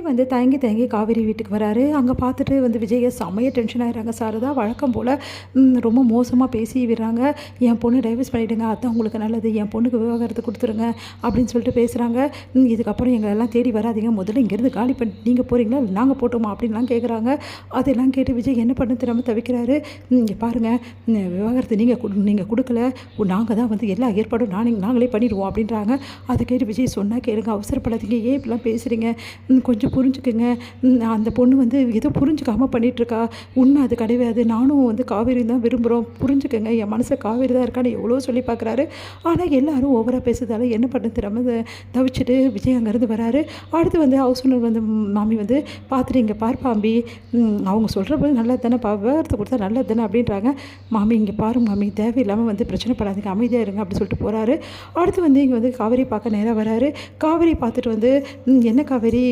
வந்து தயங்கி தயங்கி காவேரி வீட்டுக்கு வராரு. அங்கே பார்த்துட்டு வந்து விஜய செமைய டென்ஷன் ஆயிடுறாங்க. சாரதா வழக்கம் போல் ரொம்ப மோசமாக பேசி விடுறாங்க. என் பொண்ணு டைவர்ஸ் பண்ணிவிடுங்க, அதுதான் உங்களுக்கு நல்லது, என் பொண்ணுக்கு விவாகரத்து கொடுத்துருங்க அப்படின்னு சொல்லிட்டு பேசுகிறாங்க. இதுக்கப்புறம் எங்களெல்லாம் தேடி வராதிங்க, முதல்ல இங்கேருந்து காலி பண்ணி நீங்கள் போகிறீங்களா இல்லை நாங்கள் போட்டோமா அப்படின்லாம் கேட்குறாங்க. அதெல்லாம் கேட்டு விஜய் என்ன பண்ண தெரியாமல் தவிக்கிறாரு. இங்கே பாருங்கள், விவாகரத்து நீங்கள் கொடுக்கல, நாங்கள் தான் வந்து எல்லா ஏற்பாடும் நாங்களே பண்ணிடுவோம் அப்படின்றாங்க. அதை கேட்டு விஜய் சொன்னால் கேளுங்க, அவசரப்படாதீங்க, ஏன் இப்படிலாம் பேசுகிறீங்க, கொஞ்சம் புரிஞ்சுக்குங்க. அந்த பொண்ணு வந்து ஏதோ புரிஞ்சுக்காமல் பண்ணிகிட்ருக்கா, உண்மை அது கிடையாது, நானும் வந்து காவேரி தான் விரும்புகிறோம், புரிஞ்சுக்கங்க, என் மனசை காவேரி தான் இருக்கான்னு எவ்வளோ சொல்லி பார்க்குறாரு. ஆனால் எல்லாரும் ஓவராக பேசுறதால என்ன பண்ண தெரியாமல் தவிச்சிட்டு விஜய் அங்கேருந்து வராரு. அடுத்து வந்து ஹவுஸ் ஓனர் வந்து மாமி வந்து பார்த்துட்டு இங்கே பார்ப்பாம்பி, அவங்க சொல்கிறப்ப நல்லது தானே, விவரத்தை கொடுத்தா நல்லது தானே அப்படின்றாங்க. மாமி இங்கே பாருங்க மாமி, தேவையில்லாமல் வந்து பிரச்சனை படாதீங்க, அமைதியாக இருங்க அப்படி சொல்லிட்டு போகிறாரு. அடுத்து வந்து இங்கே வந்து காவேரி பார்க்க நேராக வராரு. காவேரி பார்த்துட்டு வந்து என்ன காவேரி,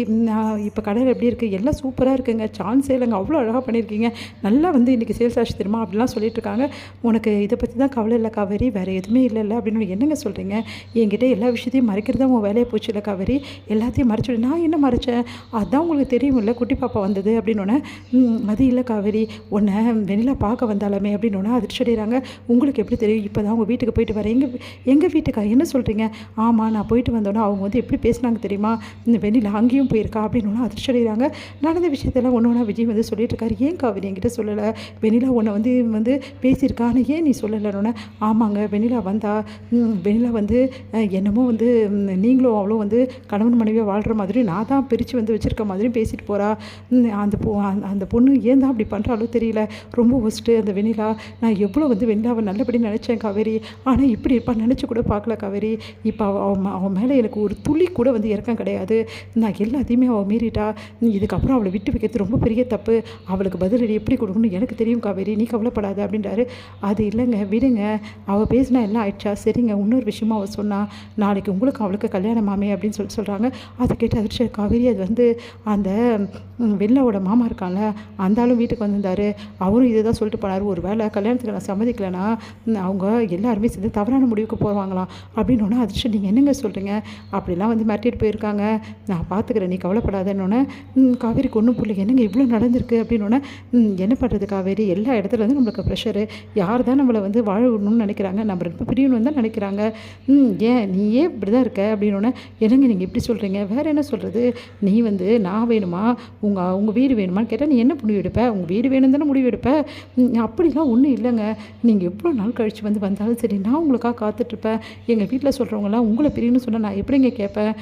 இப்போ கடையில் எப்படி இருக்குது, எல்லாம் சூப்பராக இருக்குங்க, சான்ஸே இல்லைங்க, அவ்வளோ அழகாக பண்ணியிருக்கீங்க, நல்லா வந்து இன்றைக்கி சேல்ஸ் ஆச்சு தெரியுமா அப்படிலாம் சொல்லிட்டு இருக்காங்க. உனக்கு இதை பற்றி தான் கவலை இல்லை காவேரி, வேறு எதுவுமே இல்லை அப்படின்னு என்னங்க சொல்கிறீங்க, என்கிட்ட எல்லா விஷயத்தையும் மறைக்கிறது தான் உன் வேலையை போச்சு இல்லை காவேரி, எல்லாத்தையும் மறைச்சிடு. நான் என்ன மறைச்சேன், அதுதான் உங்களுக்கு தெரியும் இல்லை, குட்டி பாப்பா வந்தது அப்படின்னோடனே அது இல்லை காவேரி, உன்னை வெண்ணிலா பார்க்க வந்தாலுமே அப்படின்னோடனே அதிர்ச்சி அடைகிறாங்க. உங்களுக்கு எப்படி தெரியும், இப்போ தான் உங்கள் வீட்டுக்கு போயிட்டு வரேன். எங்கள் வீட்டுக்கா, என்ன சொல்கிறீங்க, ஆமாம் நான் போயிட்டு வந்தோன்னே அவங்க வந்து எப்படி பேசினாங்க தெரியுமா, இந்த வெண்ணிலா அங்கேயும் போயிருக்கா அப்படின்னு அதிர்ச்சி அடைகிறாங்க. நடந்த விஷயத்தெல்லாம் ஒன்று ஒன்றா விஜய் வந்து சொல்லிட்டு இருக்காரு. ஏன் காவேரி என்கிட்ட சொல்லலை, வெண்ணிலா உன்னை வந்து பேசியிருக்கான்னு ஏன் நீ சொல்லலைன்னு. ஆமாங்க, வெண்ணிலா வெண்ணிலா வந்து என்னமோ வந்து நீங்களும் அவ்வளோ வந்து கணவன் மனைவியாக வாழ்கிற மாதிரி நான் தான் பிரித்து வந்து வச்சுருக்க மாதிரியும் பேசிட்டு போகிறா. அந்த பொண்ணு ஏன் தான் அப்படி பண்ணுறாலும் தெரியல, ரொம்ப ஒஸ்ட்டு அந்த வெண்ணிலா. நான் எவ்வளோ வந்து வெண்ணிலாவை நல்லபடி நினச்சேன் காவேரி, ஆனால் இப்படி இருப்பான்னு நினச்சி கூட பார்க்கல காவேரி. இப்போ அவன் மேலே எனக்கு ஒரு துளி கூட வந்து இறக்கம் கிடையாது, நான் எல்லாத்தையுமே அவள் மீறிட்டா, இதுக்கப்புறம் அவளை விட்டு வைக்கிறது ரொம்ப பெரிய தப்பு, அவளுக்கு பதிலடி எப்படி கொடுக்கணும்னு எனக்கு தெரியும் காவேரி, நீ கவலைப்படாத அப்படின்றாரு. அது இல்லைங்க, விடுங்க, அவள் பேசினா எல்லாம் ஆயிடுச்சா, சரிங்க, இன்னொரு விஷயமா அவள் சொன்னா, நாளைக்கு உங்களுக்கு அவளுக்கு கல்யாணமாமே அப்படின்னு சொல்கிறாங்க. அதை கேட்டு அதிர்ச்சி காவேரி, அது வந்து அந்த வெள்ளாவோட மாமா இருக்கான்ல, அந்த ஆளும் வீட்டுக்கு வந்திருந்தார், அவரும் இதை தான் சொல்லிட்டு போனார், ஒரு வேளை கல்யாணத்துக்கு நான் சம்மதிக்கலைன்னா அவங்க எல்லாருமே சேர்ந்து தவறான முடிவுக்கு போவாங்களாம் அப்படின்னோடனே அதிர்ச்சி, நீங்கள் என்னங்க சொல்கிறீங்க, அப்படிலாம் வந்து மிரட்டிட்டு போயிருக்காங்க, நான் பார்த்துக்கிறேன், நீ கவலைப்படாதன்னொன்னே காவேரிக்கு ஒன்றும் புரியல, என்னங்க இவ்வளோ நடந்திருக்கு அப்படின்னோடனே என்ன பண்ணுறது காவேரி, எல்லா இடத்துல வந்து நம்மளுக்கு ப்ரெஷரு, யார் தான் நம்மளை வந்து வாழணும்னு நினைக்கிறாங்க, நம்ம ரொம்ப பிரியணும்னு தான் நினைக்கிறாங்க, ஏன் நீ ஏன் இப்படி தான் இருக்க அப்படின்னோடனே, என்னங்க நீங்கள் இப்படி சொல்கிறீங்க, வேறு என்ன சொல்கிறது, நீ வந்து நான் வேணுமா உங்கள் வீடு வேணுமான்னு கேட்டால் நீ என்ன முடிவு எடுப்ப, உங்கள் வீடு வேணும் தானே முடிவு எடுப்ப, அப்படிலாம் ஒன்றும் இல்லைங்க, நீங்கள் எவ்வளோ நாள் கழித்து வந்து வந்தாலும் சரி நான் உங்களுக்காக காத்துட்ருப்பேன், எங்கள் வீட்டில் சொல்கிறவங்களாம் உங்களை பிரியணும்னு சொன்னால் நான் எப்படிங்க கேட்பேன்,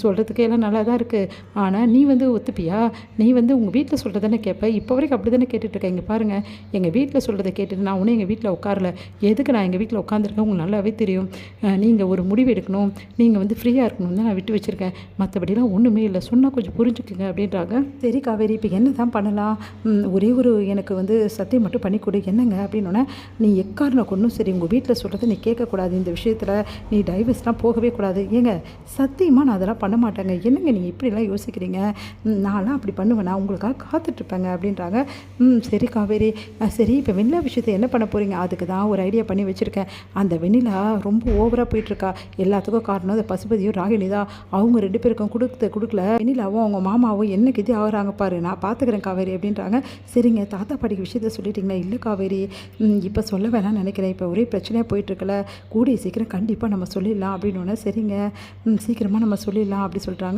சொல்கிறதுக்கு எல்லாம் நல்லா தான் இருக்குது, ஆனால் நீ வந்து ஒத்துப்பியா, நீ வந்து உங்கள் வீட்டில் சொல்கிறதானே கேட்ப, இப்போ வரைக்கும் அப்படி தானே கேட்டுட்ருக்கேன், இங்கே பாருங்கள், எங்கள் வீட்டில் சொல்கிறத கேட்டுட்டு நான் ஒன்றும் எங்கள் வீட்டில் உட்காரல, எதுக்கு நான் எங்கள் வீட்டில் உட்காந்துருக்கேன் உங்களுக்கு நல்லாவே தெரியும், நீங்கள் ஒரு முடிவு எடுக்கணும், நீங்கள் வந்து ஃப்ரீயாக இருக்கணும் தான் நான் விட்டு வச்சுருக்கேன், மற்றபடிலாம் ஒன்றுமே இல்லை, சொன்னால் கொஞ்சம் புரிஞ்சுக்குங்க அப்படின்றாங்க. சரி காவேரி, இப்போ என்ன தான் பண்ணலாம், ஒரே ஒரு எனக்கு வந்து சத்தியம் மட்டும் பண்ணி கொடு, என்னங்க அப்படின்னோடனே, நீ எக்காரணம் கொண்டும் சரி உங்கள் வீட்டில் சொல்கிறத நீ கேட்கக்கூடாது, இந்த விஷயத்தில் நீ டைவர்ஸ்லாம் போகவே கூடாது, ஏங்க சத்தியமாக நான் அதெல்லாம் பண்ண மாட்டேங்க, என்னங்க நீங்கள் இப்படிலாம் யோசிக்கிறீங்க, நான்லாம் அப்படி பண்ணுவேண்ணா, உங்களுக்காக காத்துட்ருப்பேங்க அப்படின்றாங்க. சரி காவேரி, சரி இப்போ வெண்ணிலா விஷயத்தை என்ன பண்ண போகிறீங்க, அதுக்கு தான் ஒரு ஐடியா பண்ணி வச்சுருக்கேன், அந்த வெண்ணிலா ரொம்ப ஓவராக போயிட்டுருக்கா, எல்லாத்துக்கும் காரணம் அந்த பசுபதியும் ராகினி தான், அவங்க 2 பேருக்கும் கொடுக்கல, வெண்ணிலாவும் அவங்க மாமாவும் என்ன கிதி ஆகுறாங்க பாரு, நான் பார்த்துக்கிறேன் காவேரி அப்படின்றாங்க. சரிங்க, தாத்தா பாட்டிக்கு விஷயத்த சொல்லிட்டிங்களா, இல்லை காவேரி இப்போ சொல்ல வேணாம்னு நினைக்கிறேன், இப்போ ஒரே பிரச்சனையாக போயிட்டுருக்கல, கூடிய சீக்கிரம் கண்டிப்பாக நம்ம சொல்லிடலாம் அப்படின்னோடனே, சரிங்க சீக்கிரமாக நம்ம சொல்லிடலாம் அப்படி சொல்கிறாங்க.